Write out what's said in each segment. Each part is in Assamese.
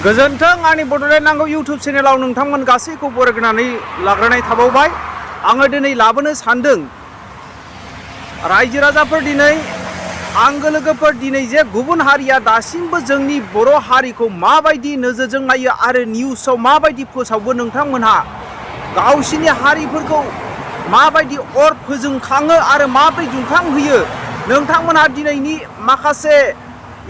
गोजोन्थों आंनि बड'लेण्ड नांगौ इउटुब चेनेलाव नोंथांमोन गासैखौ बरायग्रोनानै लाग्रोनाय थाबावबाय। आङो दिनै लाबोनो सानदों रायजो राजाफोर दिनै आंगो लोगोफोर दिनै जे गुबुन हारिया दासिमबो जोंनि बर' हारिखौ माबायदि नोजोरजों नायो आरो निउसाव माबायदि फोसावो नोंथांमोनहा गावसिनि हारिफोरखौ माबायदि अर फोजोंखाङो आरो माबोरै दुंखांहोयो नोंथांमोनहा दिनैनि माखासे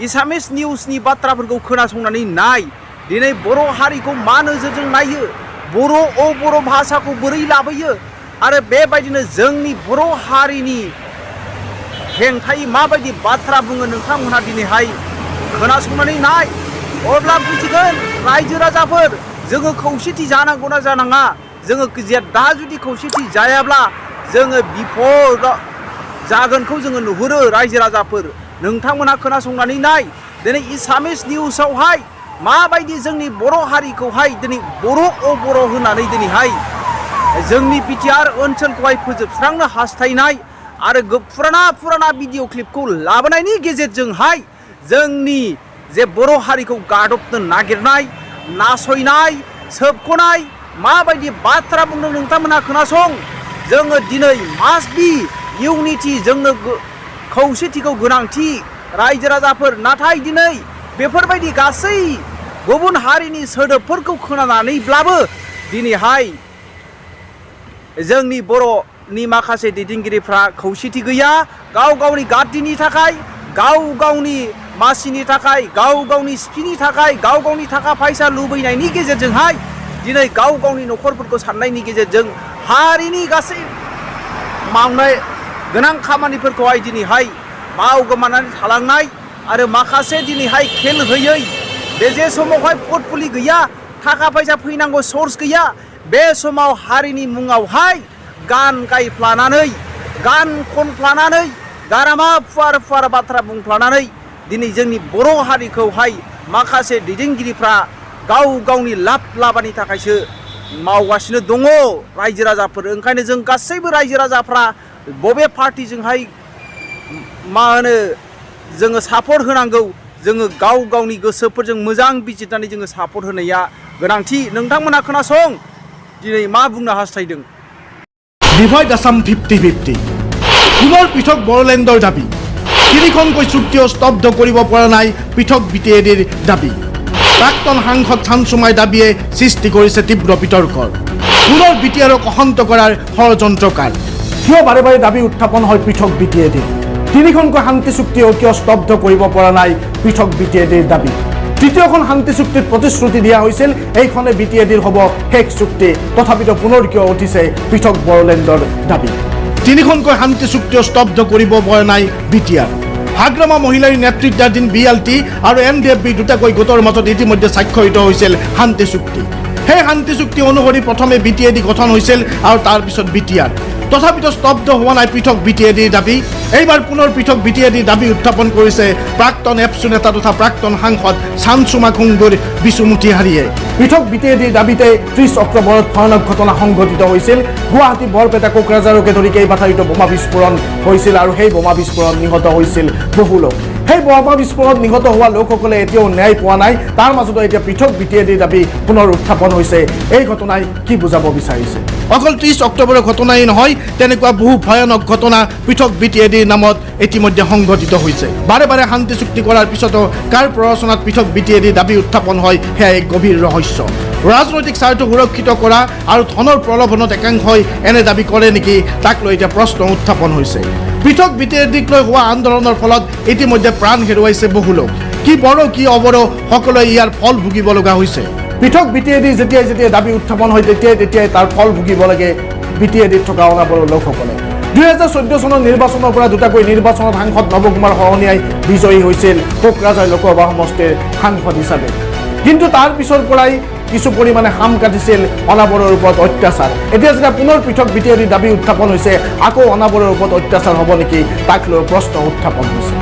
एसामिस निउसनि बाथ्राफोरखौ खोनासंनानै नाय। दिनै बर' हारिखौ मा नोजोरजों नायो बर' भाषाखौ बोरै लाबोयो आरो बेबायदिनो जोंनि बर' हारिनि हेंथायै माबायदि बाथ्रा बुङो नोंथांमोनहा दिनैहाय खोनासंनानै नाय। अब्ला बुजिगोन रायजो राजाफोर जोङो खौसेथि जानांगौना जानाङा। जोङो दा जुदि खौसेथि जायाब्ला जोङो बिपद जागोनखौ जोङो नुहुरो। रायजो राजाफोर नोंथांमोनहा खोनासंनानै नाय। दिनै एसामिस निउसावहाय माबायदि जोंनि बर' हारिखौहाय दिनै बर' होननानै दिनैहाय जोंनि बिटिआर ओनसोलखौहाय फोजोबस्रांनो हास्थायनाय आरो फुराना भिडिअ क्लिपखौ लाबोनायनि गेजेरजोंहाय जोंनि जे बर' हारिखौ गादबनो नागिरनाय नासयनाय सोबख'नाय माबायदि बाथ्रा बुंदों नोंथांमोनहा खोनासं। जोङो दिनै मास्ट बि इउनिटि जोंनो खौसेथिखौ गोनांथि रायजो राजाफोर। नाथाय दिनै बेफोरबायदि गासै गुबुन हारिनि सोदोबफोरखौ खोनानानैब्लाबो दिनैहाय जोंनि बर'नि माखासे दैदेनगिरिफ्रा खौसेथि गैया। गाव गावनि गाद्दिनि थाखाय गाव गावनि मासिनि थाखाय गाव गावनि सिफिनि थाखाय गाव गावनि थाखा फैसा लुबैनायनि गेजेरजोंहाय दिनै गाव गावनि न'खरफोरखौ साननायनि गेजेरजों हारिनि गासै मावनाय गोनां खामानिफोरखौहाय दिनैहाय बावगोमानानै थालांनाय आरो माखासे दिनैहाय खेल होयै बे जे समावहाय पर्टफलि गैया थाखा फैसा फैनांगौ सर्स गैया बे समाव हारिनि मुङावहाय गान गायफ्लानानै गान खनफ्लानानै गारामा फुवार बाथ्रा बुंफ्लानानै दिनै जोंनि बर' हारिखौहाय माखासे दैदेनगिरिफ्रा गाव गावनि लाब लाबानि थाखायसो मावगासिनो दङ रायजो राजाफोर। ओंखायनो जों गासैबो रायजो राजाफ्रा बबे पार्टिजोंहाय मा होनो जोङो सापर्ट होनांगौ जोङो गाव गावनि गोसोफोरजों मोजां बिजिरनानै जोङो सापर्ट होनाया गोनांथि। नोंथांमोनहा खोनासं दिनै मा बुंनो हास्थायदों। ডিভাইড আসাম 50-50 পুনৰ পৃথক বড়োলেণ্ডৰ দাবী। তিনিখনকৈ চুক্তিও স্তব্ধ কৰিব পৰা নাই পৃথক বিটিএডিৰ দাবী। প্ৰাক্তন সাংসদ চানচুমাই দাবীয়ে সৃষ্টি কৰিছে তীব্ৰ বিতৰ্কৰ। পুনৰ বিটিআৰক অশান্ত কৰাৰ ষড়যন্ত্ৰকাৰ। কিয় বাৰে বাৰে দাবী উত্থাপন হয় পৃথক বিটিএডিৰ? তিনিখনকৈ শান্তি চুক্তিও কিয় স্তব্ধ কৰিব পৰা নাই পৃথক বিটিএডিৰ দাবী? তৃতীয়খন শান্তি চুক্তিত প্ৰতিশ্ৰুতি দিয়া হৈছিল এইখনে বিটিএডিৰ হ'ব শেষ চুক্তি, তথাপিতো পুনৰ কিয় উঠিছে পৃথক বড়োলেণ্ডৰ দাবী? তিনিখনকৈ শান্তি চুক্তিও স্তব্ধ কৰিব পৰা নাই বিটিআৰ। হাগ্ৰামা মহিলাৰ নেতৃত্বাধীন বিএলটি আৰু এনডিএফবি দুটাকৈ গোটৰ মাজত ইতিমধ্যে স্বাক্ষৰিত হৈছিল শান্তি চুক্তি। সেই শান্তি চুক্তি অনুসৰি প্ৰথমে বিটিএডি গঠন হৈছিল আৰু তাৰ পিছত বিটিআৰ। তথাপিতো স্তব্ধ হোৱা নাই পৃথক বিটিএডিৰ দাবী। এইবাৰ পুনৰ পৃথক বিটিএডিৰ দাবী উত্থাপন কৰিছে প্ৰাক্তন এপছু নেতা তথা প্ৰাক্তন সাংসদ চানচুমা খুংগুৰ বিচুমুঠি হাৰিয়ে। পৃথক বিটিএডিৰ দাবীতে 30 অক্টোবৰত ভয়ানক ঘটনা সংঘটিত হৈছিল। গুৱাহাটী বৰপেটা কোকৰাঝাৰকে ধৰি কেইবাঠাইতো বোমা বিস্ফোৰণ হৈছিল আৰু সেই বোমা বিস্ফোৰণ নিহত হৈছিল বহু লোক। সেই বোমা বিস্ফোৰণত নিহত হোৱা লোকসকলে এতিয়াও ন্যায় পোৱা নাই। তাৰ মাজতো এতিয়া পৃথক বিটিএডিৰ দাবী পুনৰ উত্থাপন হৈছে। এই ঘটনাই কি বুজাব বিচাৰিছে? অকল 30 অক্টোবৰৰ ঘটনাই নহয়, তেনেকুৱা বহু ভয়ানক ঘটনা পৃথক বিটিএডিৰ নামত ইতিমধ্যে সংঘটিত হৈছে। বাৰে বাৰে শান্তি চুক্তি কৰাৰ পিছতো কাৰ প্ৰৰচনাত পৃথক বিটিএডিৰ দাবী উত্থাপন হয় সেয়া এক গভীৰ ৰহস্য। ৰাজনৈতিক স্বাৰ্থ সুৰক্ষিত কৰা আৰু ধনৰ প্ৰলোভনত একাংশই এনে দাবী কৰে নেকি তাক লৈ এতিয়া প্ৰশ্ন উত্থাপন হৈছে। পৃথক বিটিএডিক লৈ হোৱা আন্দোলনৰ ফলত ইতিমধ্যে প্ৰাণ হেৰুৱাইছে বহু লোক। কি বড়ো কি অবড়ো সকলোৱে ইয়াৰ ফল ভুগিব লগা হৈছে। পৃথক বিটিএডি যেতিয়াই দাবী উত্থাপন হয় তেতিয়াই তাৰ ফল ভুগিব লাগে বিটিএডিত থকা অনাবড়ো লোকসকলে। 2014 চনৰ নিৰ্বাচনৰ পৰা দুটাকৈ নিৰ্বাচনত সাংসদ নৱকুমাৰ সহনীয়াই বিজয়ী হৈছিল কোকৰাঝাৰ লোকসভা সমষ্টিৰ সাংসদ হিচাপে। কিন্তু তাৰ পিছৰ পৰাই কিছু পৰিমাণে হাম কাটিছিল অনাবড়োৰ ওপৰত অত্যাচাৰ। এতিয়া যেতিয়া পুনৰ পৃথক বিটিএডিৰ দাবী উত্থাপন হৈছে আকৌ অনাবড়োৰ ওপৰত অত্যাচাৰ হ'ব নেকি তাক লৈ প্ৰশ্ন উত্থাপন হৈছে।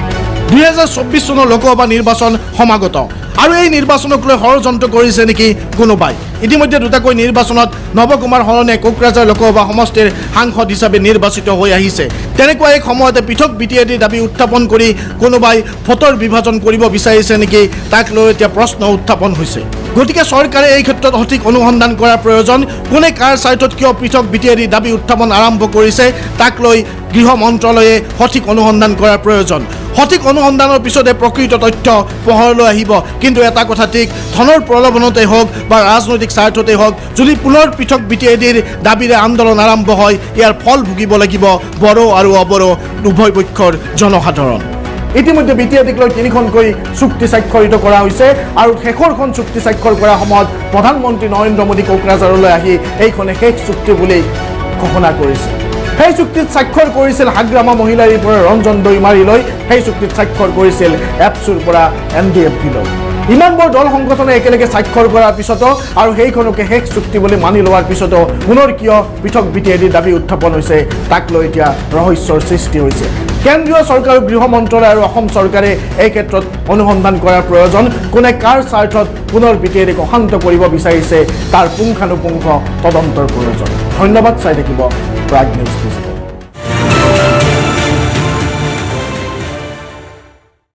2024 চনৰ লোকসভা নিৰ্বাচন সমাগত। আৰু এই নিৰ্বাচনক লৈ ষড়যন্ত্ৰ কৰিছে নেকি কোনোবাই ইতিমধ্যে দুটাকৈ নিৰ্বাচনত নৱকুমাৰ শৰণে কোকৰাঝাৰ লোকসভা সমষ্টিৰ সাংসদ হিচাপে নিৰ্বাচিত হৈ আহিছে তেনেকুৱা এক সময়তে পৃথক বিটিএডিৰ দাবী উত্থাপন কৰি কোনোবাই ভোটৰ বিভাজন কৰিব বিচাৰিছে নেকি তাক লৈ এতিয়া প্ৰশ্ন উত্থাপন হৈছে গতিকে চৰকাৰে এই ক্ষেত্ৰত সঠিক অনুসন্ধান কৰাৰ প্ৰয়োজন কোনে কাৰ স্বাৰ্থত কিয় পৃথক বিটিএডিৰ দাবী উত্থাপন আৰম্ভ কৰিছে তাক লৈ গৃহ মন্ত্ৰালয়ে সঠিক অনুসন্ধান কৰাৰ প্ৰয়োজন সঠিক অনুসন্ধানৰ পিছতে প্ৰকৃত তথ্য পোহৰলৈ আহিব কিন্তু এটা কথা ঠিক ধনৰ প্ৰলোভনতে হওক বা ৰাজনৈতিক স্বাৰ্থতে হওক যদি পুনৰ পৃথক বিটিএডিৰ দাবীৰে আন্দোলন আৰম্ভ হয় ইয়াৰ ফল ভুগিব লাগিব বড়ো আৰু অবড়ো উভয় পক্ষৰ জনসাধাৰণ ইতিমধ্যে বিটিএডিক লৈ 3খনকৈ চুক্তি স্বাক্ষৰিত কৰা হৈছে আৰু শেষৰখন চুক্তি স্বাক্ষৰ কৰাৰ সময়ত প্ৰধানমন্ত্ৰী নৰেন্দ্ৰ মোদী কোকৰাঝাৰলৈ আহি এইখনে শেষ চুক্তি বুলি ঘোষণা কৰিছে সেই চুক্তিত স্বাক্ষৰ কৰিছিল হাগ্ৰামা মহিলাৰীৰ পৰা ৰঞ্জন দৈমাৰীলৈ সেই চুক্তিত স্বাক্ষৰ কৰিছিল এপছুৰ পৰা NDFB-লৈ ইমানবোৰ দল সংগঠনে একেলগে স্বাক্ষৰ কৰাৰ পিছতো আৰু সেইখনকে শেষ চুক্তি বুলি মানি লোৱাৰ পিছতো পুনৰ কিয় পৃথক বিটিএডিৰ দাবী উত্থাপন হৈছে তাক লৈ এতিয়া ৰহস্যৰ সৃষ্টি হৈছে কেন্দ্ৰীয় চৰকাৰ গৃহ মন্ত্ৰালয় আৰু অসম চৰকাৰে এই ক্ষেত্ৰত অনুসন্ধান কৰাৰ প্ৰয়োজন কোনে কাৰ স্বাৰ্থত পুনৰ বিটিএডিক অশান্ত কৰিব বিচাৰিছে তাৰ পুংখানুপুংখ তদন্তৰ প্ৰয়োজন ধন্যবাদ চাই থাকিব প্ৰাগ নিউজ।